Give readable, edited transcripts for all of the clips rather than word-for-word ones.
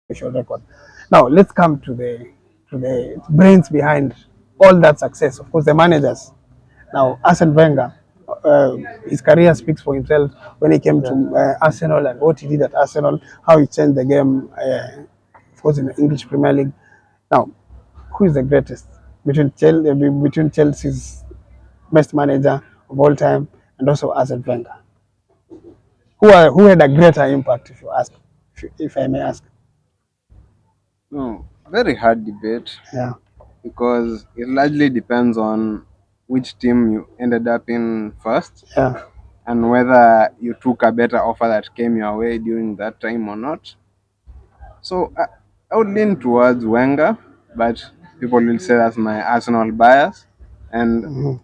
record. Now let's come to the brains behind all that success. Of course, the managers. Now, Arsene Wenger, his career speaks for himself when he came to Arsenal and what he did at Arsenal, how he changed the game, of course, in the English Premier League. Now, who is the greatest between Chelsea's best manager of all time and also Arsene Wenger? Who had a greater impact, if you ask, if I may ask? No, very hard debate Yeah. because it largely depends on which team you ended up in first Yeah. and whether you took a better offer that came your way during that time or not. So I would lean towards Wenger, but people will say that's my Arsenal bias, and Mm-hmm.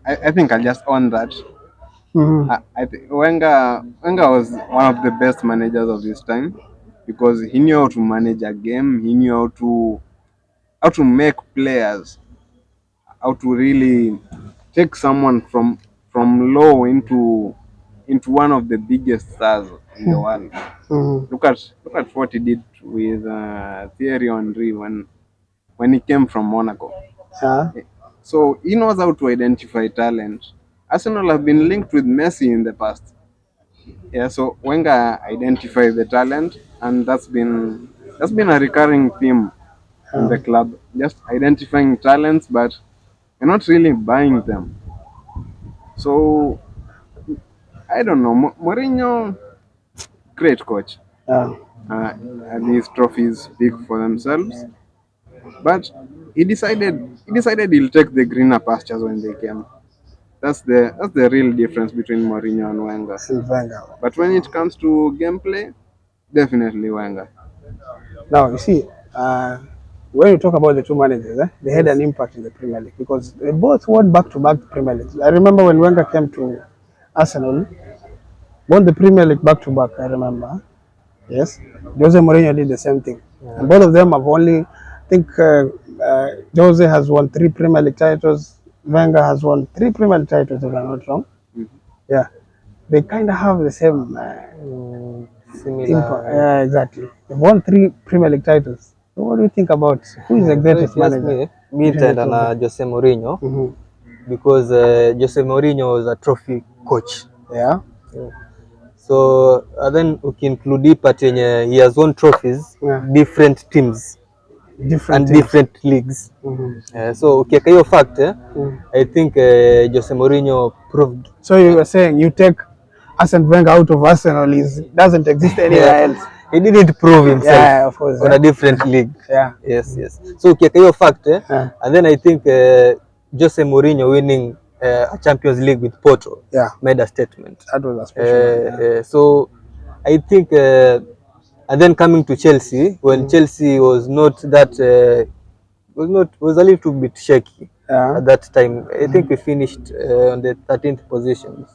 I think I'll just own that. Mm-hmm. I think Wenger was one of the best managers of his time because he knew how to manage a game. He knew how to make players, how to really take someone from low into one of the biggest stars in the world. Mm-hmm. Look at what he did with Thierry Henry when he came from Monaco. Yeah. So he knows how to identify talent. Arsenal have been linked with Messi in the past. Yeah, so Wenger identified the talent, and that's been a recurring theme in the club. Just identifying talents, but you're not really buying them. So I don't know. Mourinho, great coach. Yeah. Uh, and his trophies speak for themselves. But he decided he'll take the greener pastures when they came. That's the real difference between Mourinho and Wenger. And Wenger. But when it comes to gameplay, definitely Wenger. Now, you see, when you talk about the two managers, they had an impact in the Premier League because they both won back-to-back Premier League. I remember when Wenger came to Arsenal, won the Premier League back-to-back, I remember. Yes. Jose Mourinho did the same thing. And both of them have only, I think Jose has won 3 Premier League titles. Wenger has won 3 Premier League titles, if I'm not wrong. Yeah. They kind of have the same Similar. impact. Yeah, exactly. They've won 3 Premier League titles. So what do you think about who is the greatest So if you ask manager? me nitaenda na Jose Mourinho Mhm. because Jose Mourinho was a trophy coach. Yeah. So then ukiinclude hii part yenye he has won trophies, Yeah. different teams Different and teams. different leagues. Mhm. So ukiweka hiyo fact I think Jose Mourinho proved. So you were saying you take Arsene Wenger out of Arsenal, doesn't exist anywhere else. He didn't prove himself Yeah, of course. on a different league. Yeah. Yes. So ukiweka hiyo fact Yeah. and then I think Jose Mourinho winning a Champions League with Porto made a statement. That was a special one. So I think and then coming to Chelsea when Chelsea was not that was a little bit shaky at that time. I think we finished on the 13th position.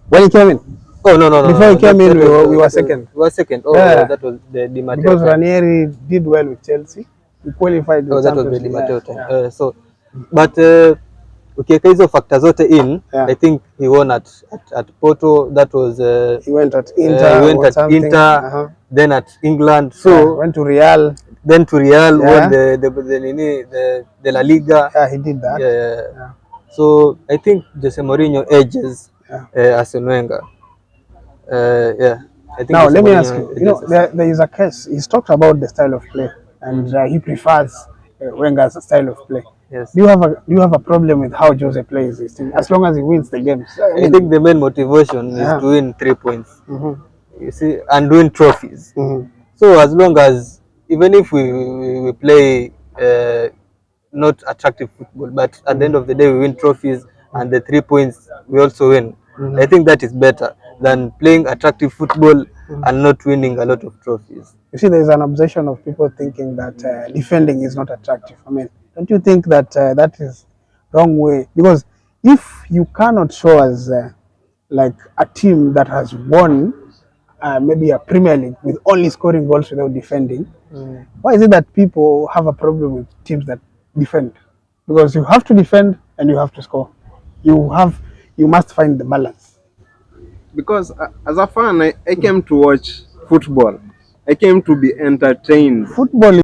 When he came in? Oh no. Before he came in, we were second. We were second. Oh, Yeah. that was the Di Matteo Because time. Ranieri did well with Chelsea. He qualified with That was the Champions Di League. Matteo time. Yeah. So, but ukiweka hizo factors zote in, Yeah. I think he won at Porto. That was He went at Inter. he went or at something. Inter, then at England. So Yeah, went to Real. then to Real, Yeah. won the La Liga. Yeah, he did that. Yeah. So I think Jose Mourinho edges Arsene Wenger. I think Now, Jose let me Mourinho ask you. You know, edges there is a case. He's talked about the style of play, and he prefers Wenger's style of play. Yes. Do you have a problem with how Jose plays his team, as long as he wins the games? I think the main motivation is to win 3 points. You see, and win trophies. So as long as, even if we play not attractive football, but at the end of the day we win trophies and the 3 points we also win. I think that is better than playing attractive football and not winning a lot of trophies. You see, there is an obsession of people thinking that defending is not attractive. I mean, don't you think that that is wrong way? Because if you cannot show us like a team that has won maybe a Premier League with only scoring goals without defending, why is it that people have a problem with teams that defend? Because you have to defend and you have to score. You must find the balance. Because as a fan, I came to watch football. I came to be entertained. Football